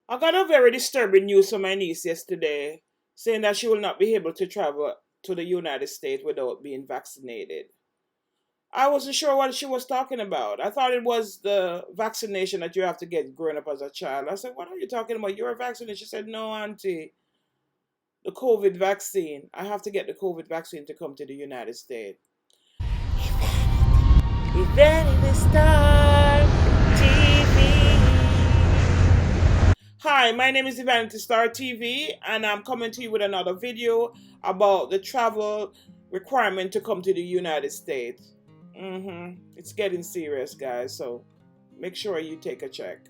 I got a very disturbing news from my niece yesterday, saying that she will not be able to travel to the United States without being vaccinated. I wasn't sure what she was talking about. I thought it was the vaccination that you have to get growing up as a child. I said, "What are you talking about? You're vaccinated." She said, "No, Auntie, the COVID vaccine. I have to get the COVID vaccine to come to the United States." Evanity Star TV. Hi, my name is Evanity Star TV, and I'm coming to you with another video about the travel requirement to come to the United States. It's getting serious, guys, so make sure you take a check.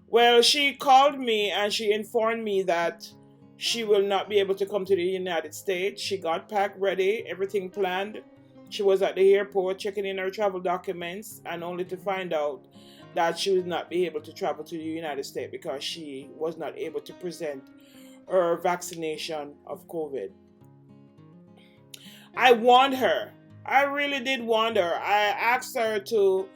Well, she called me and she informed me that she will not be able to come to the United States. She got packed ready, everything planned. She was at the airport checking in her travel documents, and only to find out that she would not be able to travel to the United States because she was not able to present her vaccination of COVID. I warned her. I really did warn her. I asked her to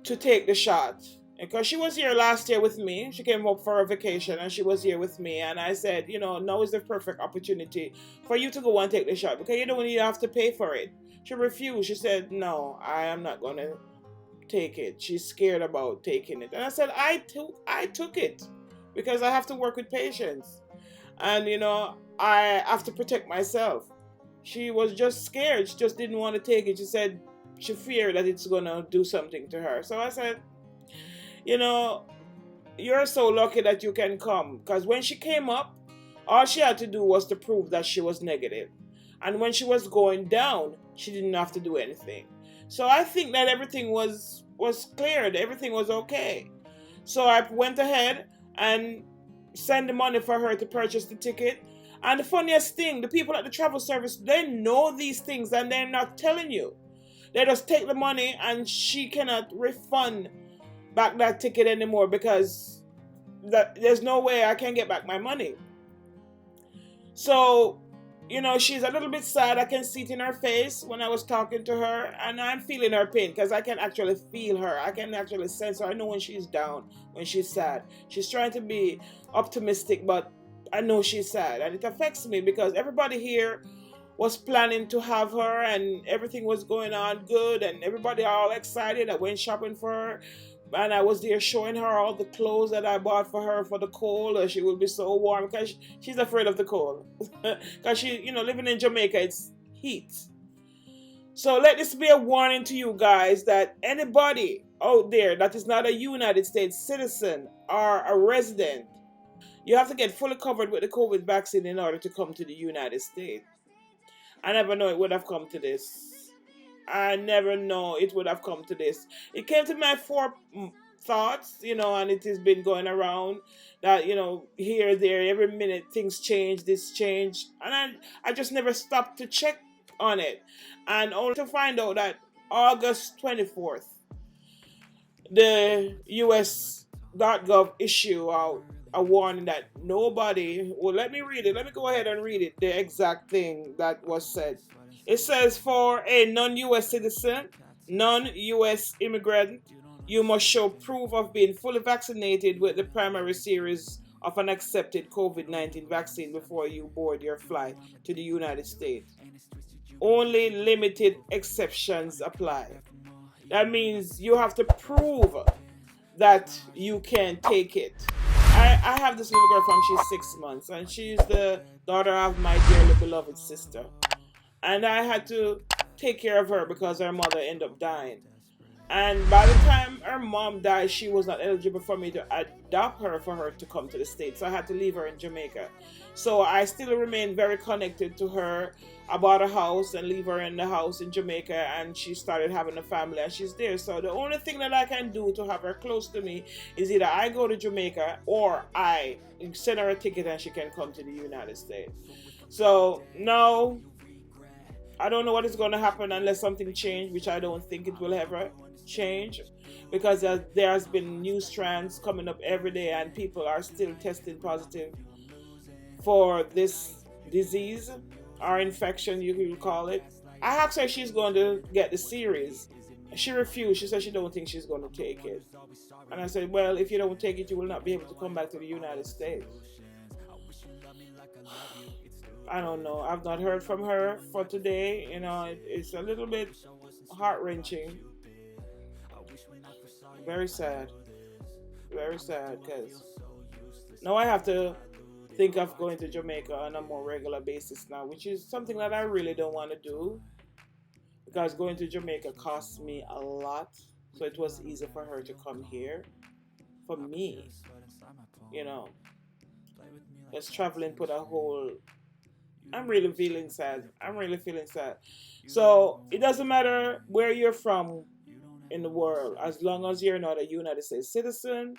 take the shot because she was here last year with me. She came up for a vacation and she was here with me. And I said, now is the perfect opportunity for you to go and take the shot because you don't need to have to pay for it. She refused. She said, "No, I am not going to take it." She's scared about taking it. And I said, I took it because I have to work with patients. And, I have to protect myself. She was just scared. She just didn't want to take it. She said she feared that it's going to do something to her. So I said, you know, you're so lucky that you can come. Because when she came up, all she had to do was to prove that she was negative. And when she was going down, she didn't have to do anything. So I think that everything was cleared. Everything was okay. So I went ahead and sent the money for her to purchase the ticket. And the funniest thing, the people at the travel service, they know these things and they're not telling you. They just take the money and she cannot refund back that ticket anymore because there's no way I can get back my money. So, she's a little bit sad. I can see it in her face when I was talking to her, and I'm feeling her pain because I can actually feel her. I can actually sense her. I know when she's down, when she's sad. She's trying to be optimistic, but I know she's sad, and it affects me because everybody here was planning to have her and everything was going on good and everybody all excited. I went shopping for her and I was there showing her all the clothes that I bought for her for the cold. She will be so warm because she's afraid of the cold because she, living in Jamaica, it's heat. So let this be a warning to you guys that anybody out there that is not a United States citizen or a resident, you have to get fully covered with the COVID vaccine in order to come to the United States. I never know it would have come to this. I never know it would have come to this. It came to my thoughts, and it has been going around that, here, there, every minute things change, this change. And I just never stopped to check on it. And only to find out that August 24th, the U.S.gov issue out a warning that nobody, well, let me read it. Let me go ahead and read it, the exact thing that was said. It says for a non-U.S. citizen, non-U.S. immigrant, you must show proof of being fully vaccinated with the primary series of an accepted COVID-19 vaccine before you board your flight to the United States. Only limited exceptions apply. That means you have to prove that you can take it. I have this little girl from she's 6 months, and she's the daughter of my dearly beloved sister. And I had to take care of her because her mother ended up dying. And by the time her mom died, she was not eligible for me to adopt her for her to come to the States. So I had to leave her in Jamaica. So I still remain very connected to her. I bought a house and leave her in the house in Jamaica, and she started having a family and she's there. So the only thing that I can do to have her close to me is either I go to Jamaica or I send her a ticket and she can come to the United States. So no, I don't know what is going to happen unless something changes, which I don't think it will ever change, because there has been new strands coming up every day and people are still testing positive for this disease or infection, you can call it. I asked her if she's going to get the series She refused. She said she don't think she's going to take it. And I said, well, if you don't take it, you will not be able to come back to the United States. I don't know. I've not heard from her for today. It's a little bit heart wrenching. Very sad. Very sad because now I have to think of going to Jamaica on a more regular basis now, which is something that I really don't want to do because going to Jamaica costs me a lot. So it was easy for her to come here. For me, you know, just traveling put a whole. I'm really feeling sad. I'm really feeling sad. So it doesn't matter where you're from in the world, as long as you're not a United States citizen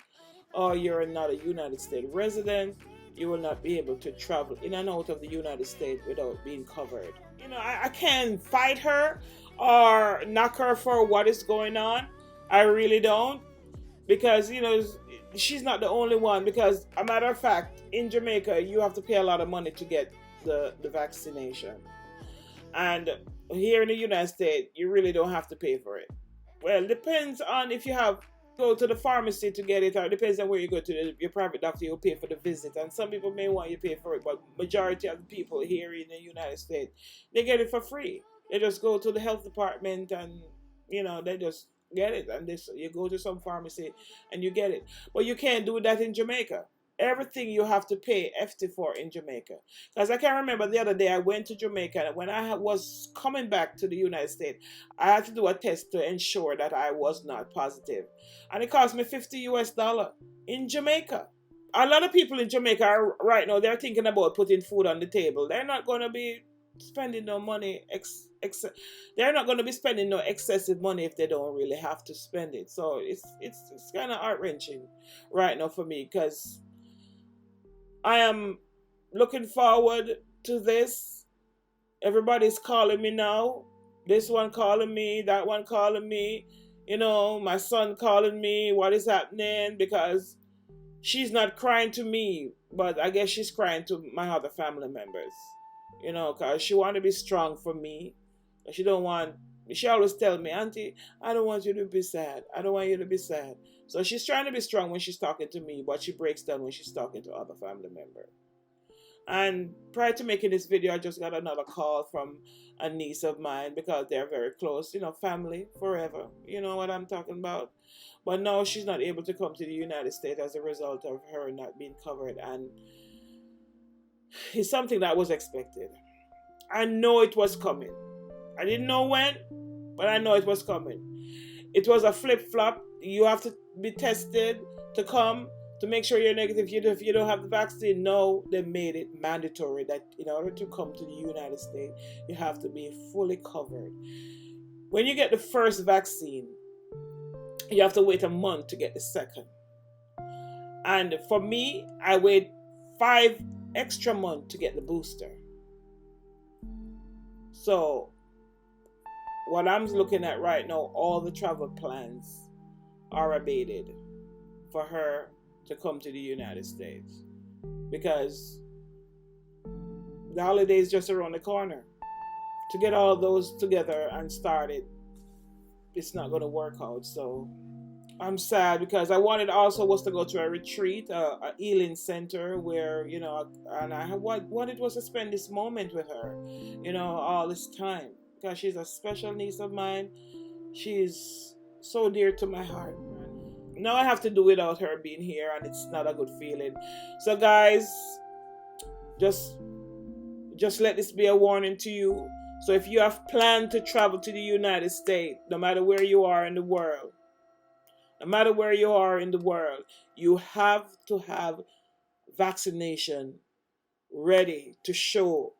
or you're not a United States resident, you will not be able to travel in and out of the United States without being covered. I can't fight her or knock her for what is going on. I really don't. Because, she's not the only one. Because, a matter of fact, in Jamaica, you have to pay a lot of money to get the vaccination. And here in the United States, you really don't have to pay for it. Well, it depends on if you go to the pharmacy to get it, or it depends on where you go to your private doctor, you'll pay for the visit. And some people may want you to pay for it, but majority of the people here in the United States, they get it for free. They just go to the health department and, they just get it. And you go to some pharmacy and you get it. But you can't do that in Jamaica. Everything you have to pay FT for in Jamaica. Because I can remember the other day I went to Jamaica, and when I was coming back to the United States, I had to do a test to ensure that I was not positive. And it cost me $50 in Jamaica. A lot of people in Jamaica right now, they're thinking about putting food on the table. They're not going to be spending no money. They're not going to be spending no excessive money if they don't really have to spend it. So it's kind of heart-wrenching right now for me, because I am looking forward to this. Everybody's calling me now. This one calling me, that one calling me. My son calling me. What is happening? Because she's not crying to me, but I guess she's crying to my other family members. Because she want to be strong for me. She always tell me, Auntie, I don't want you to be sad. I don't want you to be sad. So she's trying to be strong when she's talking to me, but she breaks down when she's talking to other family members. And prior to making this video, I just got another call from a niece of mine, because they're very close, family forever. You know what I'm talking about? But no, she's not able to come to the United States as a result of her not being covered. And it's something that was expected. I know it was coming. I didn't know when, but I know it was coming. It was a flip-flop. You have to be tested to come to make sure you're negative. If you don't have the vaccine, no, they made it mandatory that in order to come to the United States, you have to be fully covered. When you get the first vaccine, you have to wait a month to get the second. And for me, I wait 5 extra months to get the booster. So what I'm looking at right now, all the travel plans are abated for her to come to the United States, because the holiday is just around the corner. To get all those together and started, it's not going to work out. So I'm sad, because I was to go to a retreat, a healing center where, and I wanted was to spend this moment with her, all this time, because she's a special niece of mine. She's so dear to my heart. Now I have to do without her being here, and it's not a good feeling. So guys, just let this be a warning to you. So if you have planned to travel to the United States, no matter where you are in the world, you have to have vaccination ready to show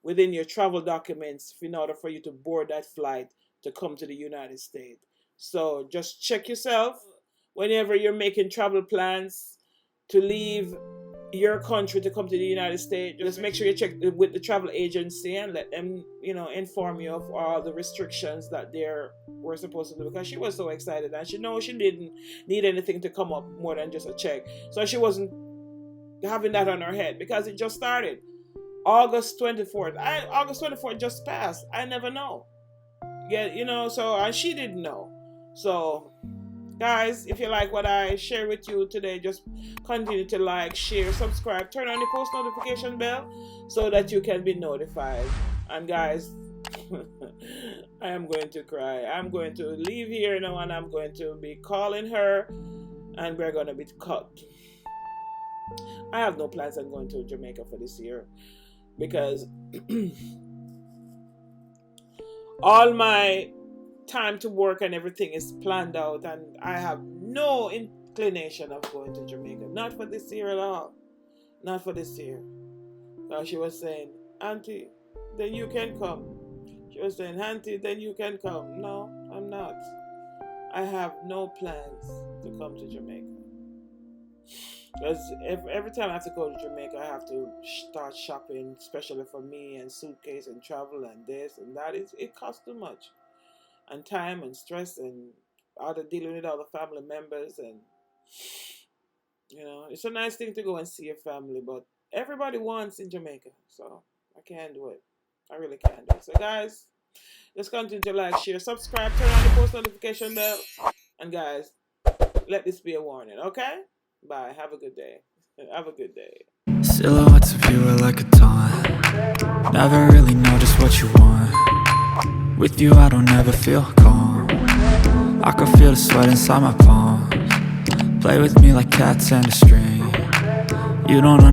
within your travel documents in order for you to board that flight to come to the United States. So just check yourself whenever you're making travel plans to leave your country to come to the United States. Just make sure you check with the travel agency and let them, inform you of all the restrictions that we're supposed to do, because she was so excited and she didn't need anything to come up more than just a check. So she wasn't having that on her head, because it just started. August 24th just passed. I never know. get, so, and she didn't know. So, guys, if you like what I share with you today, just continue to like, share, subscribe, turn on the post notification bell so that you can be notified. And guys, I am going to cry. I'm going to leave here now, and I'm going to be calling her, and we're going to be cut. I have no plans on going to Jamaica for this year because all my time to work and everything is planned out, and I have no inclination of going to Jamaica. Not for this year at all. Not for this year. So she was saying, Auntie, then you can come. She was saying, Auntie, then you can come. No, I'm not. I have no plans to come to Jamaica. Because every time I have to go to Jamaica, I have to start shopping, especially for me, and suitcase and travel and this and that. It costs too much. And time and stress and all the dealing with all the family members. And, it's a nice thing to go and see your family, but everybody wants in Jamaica. So I can't do it. I really can't do it. So guys, just continue to like, share, subscribe, turn on the post notification bell. And guys, let this be a warning, okay? Bye. Have a good day. Have a good day. Silhouettes of you are like a taunt. Never really know just what you want. With you I don't ever feel calm. I can feel the sweat inside my palms. Play with me like cats and a string. You don't